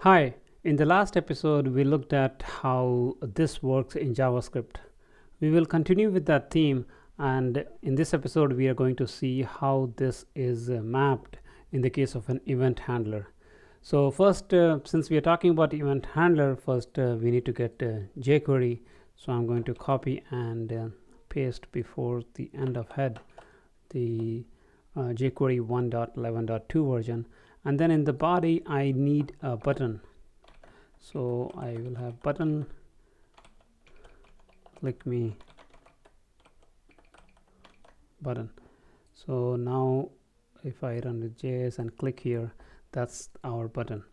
Hi, in the last episode we looked at how this works in JavaScript. We will continue with that theme, and in this episode we are going to see how this is mapped in the case of an event handler. So first, since we are talking about event handler, first we need to get jQuery. So I'm going to copy and paste before the end of head the jQuery 1.11.2 version, and then in the body I need a button. So I will have button, click me button. So now if I run the JS and click here, that's our button.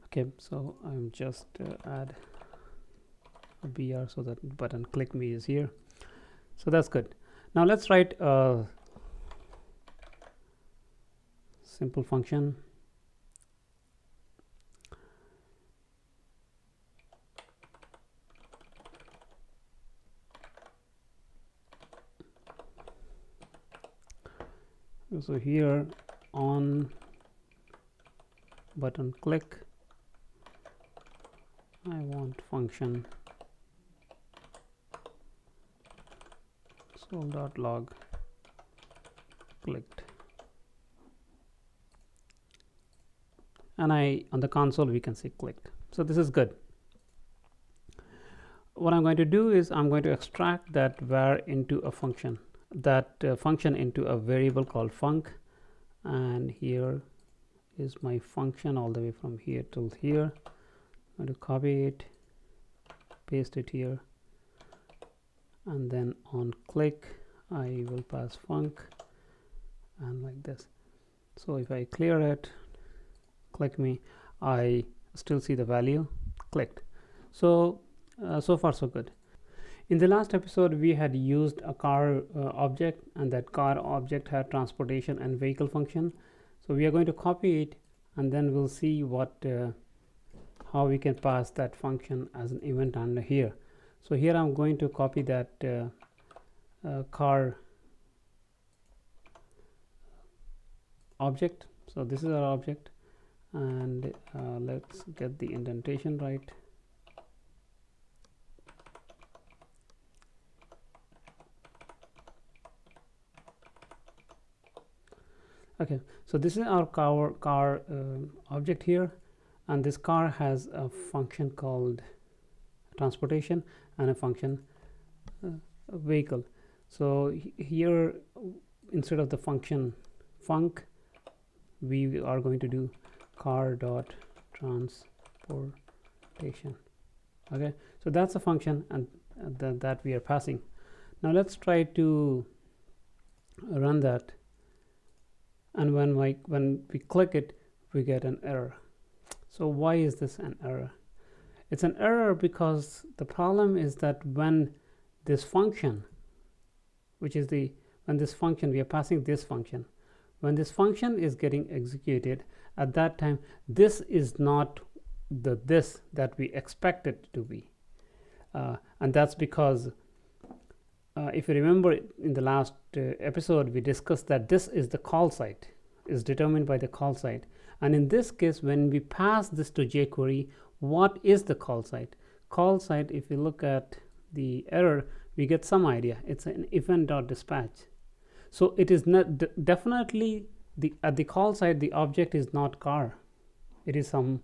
Okay, so I'm just add a BR so that button click me is here. So that's good. Now let's write a simple function. So here on button click, I want function sol.log clicked, and on the console we can see clicked. So this is good. What I'm going to do is I'm going to extract that var into a function, function into a variable called func, and here is my function all the way from here till here. I'm going to copy it, paste it here, and then on click I will pass func, and like this. So if I clear it, click me, I still see the value clicked. So so far so good. In the last episode we had used a car object, and that car object had transportation and vehicle function. So we are going to copy it, and then we'll see what how we can pass that function as an event handler here. So here I'm going to copy that car object. So this is our object, and let's get the indentation right. Okay, so this is our car object here, and this car has a function called transportation and a function vehicle. So here, instead of the function func, we are going to do car dot transportation. Okay, so that's a function, and that we are passing. Now let's try to run that, and when we click it, we get an error. So why is this an error? It's an error because the problem is that when this function, when this function, we are passing this function, when this function is getting executed, at that time this is not this that we expect it to be, and that's because if you remember, in the last episode we discussed that this is the call site, is determined by the call site, and in this case when we pass this to jQuery, what is the call site? Call site, if you look at the error, we get some idea. It's an event.dispatch. So it is not definitely at the call site the object is not car. It is some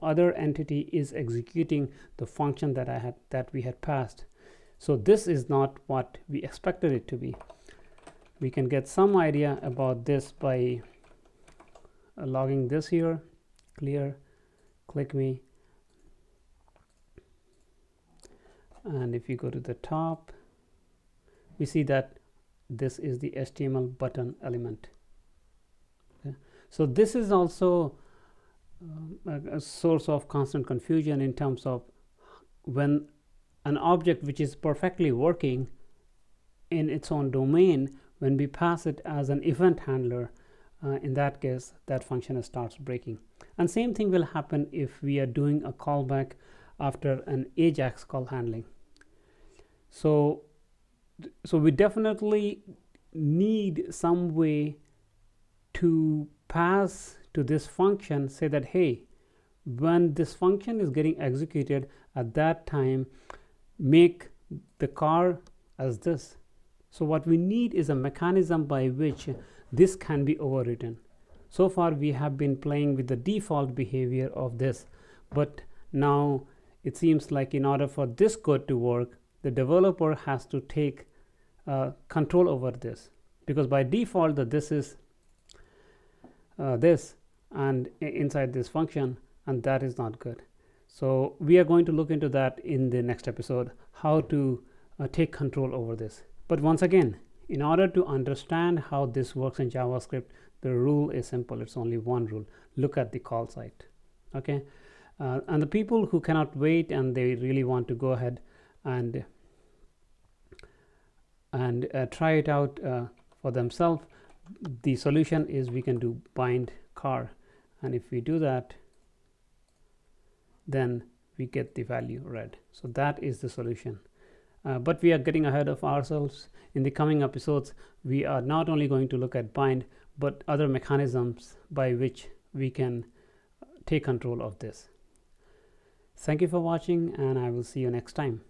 other entity is executing the function that we had passed. So this is not what we expected it to be. We can get some idea about this by logging this here, clear, click me, and if you go to the top, we see that this is the HTML button element. Okay. So this is also a source of constant confusion in terms of when an object which is perfectly working in its own domain, when we pass it as an event handler, in that case that function starts breaking. And same thing will happen if we are doing a callback after an AJAX call handling. So we definitely need some way to pass to this function, say that, hey, when this function is getting executed, at that time make the car as this. So what we need is a mechanism by which this can be overwritten. So far we have been playing with the default behavior of this, but now it seems like in order for this code to work, the developer has to take control over this, because by default this is this and inside this function, and that is not good. So we are going to look into that in the next episode, how to take control over this. But once again, in order to understand how this works in JavaScript, the rule is simple. It's only one rule. Look at the call site. Okay, and the people who cannot wait and they really want to go ahead and try it out for themselves, the solution is we can do bind car, and if we do that, then we get the value red. So that is the solution. But we are getting ahead of ourselves. In the coming episodes, we are not only going to look at bind, but other mechanisms by which we can take control of this. Thank you for watching, and I will see you next time.